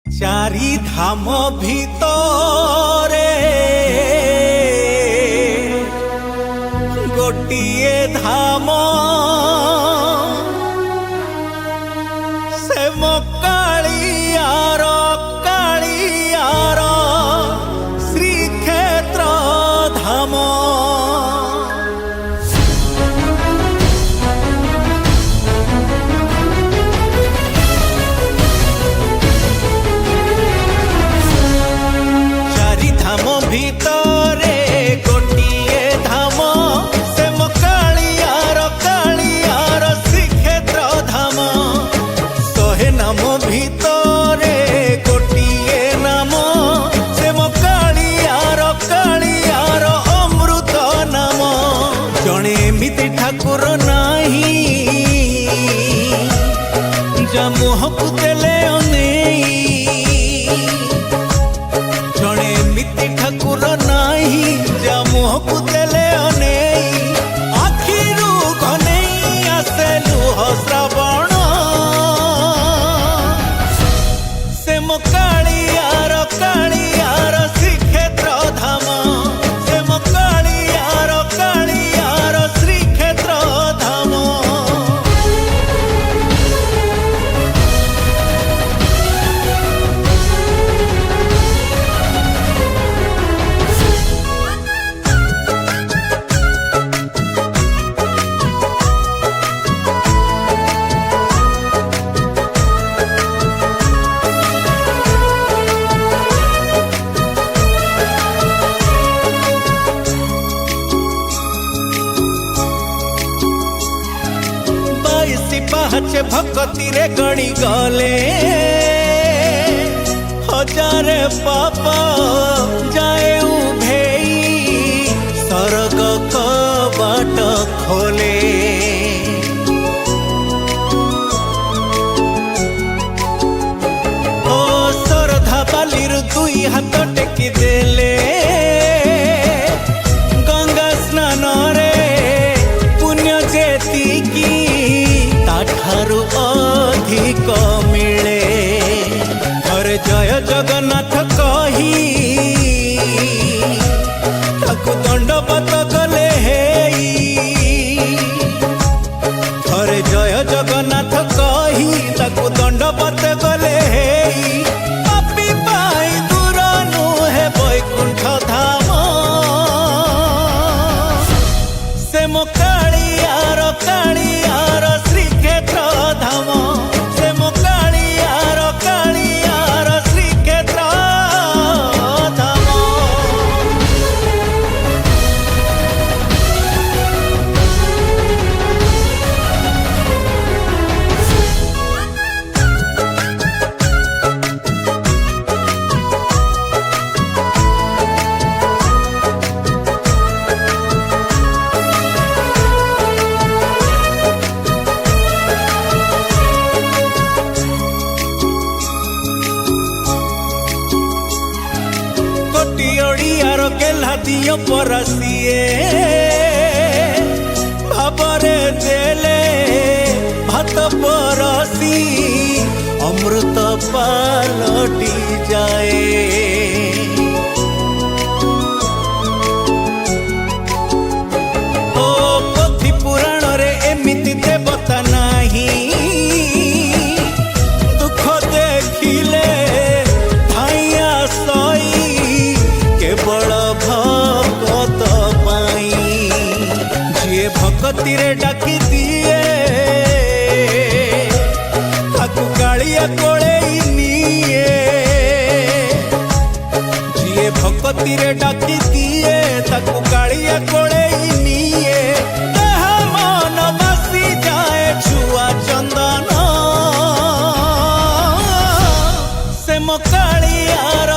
चारि धाम भितरे गोटिए धाम से कालियार श्रीक्षेत्र धाम। भितरे गोटिए धाम से कालियार श्रीक्षेत्र धाम। शहे नाम भितरे गोटिए नाम से कालियार अमृत नाम। जड़े एमिति ठाकुर नाही जा मुहकु देले अनेई। जड़े एमिति ठाकुर नाही जा मुहकु देले अनेई। आखिरु घनेई आसे लुह श्रावण से कालियार श्रीक्षेत्र धाम। से कालियार श्रीक्षेत्र धाम। पाहचे भक्ति रे गणी गले हजारे पाप जाए उभेई। स्वर्ग कबाट खोले ओ श्रद्धा बालिर दुई हाथ टेकी देले। गंगा स्नान रे पुण्य जेतिकी ठारू अधिक मिले। हरे जय जगन्नाथ कही ताकु दंडवत गले हेई। हरे जय जगन्नाथ कही ताकु दंडवत गले हेई। पापी पाई दूर नुहे वैकुंठ धाम। से कालियार श्रीक्षेत्र धाम। से कालियार श्रीक्षेत्र धाम। ओडियार गेला दियो परसिए भावरे देले भात परसी अमृत पालटी जाए। ओ पोथी पुराण रे एमिति देवता नाही। दुख देखिले धाइया सई केवल भगत पाई। जिए भक्ति रे डाकी दिए ताकु कालिया कोले निए। जिए भक्ति रे डाकी दिए ताकु कालिया कोले निए। मन बसी जाए छुआ चंदन से कालियार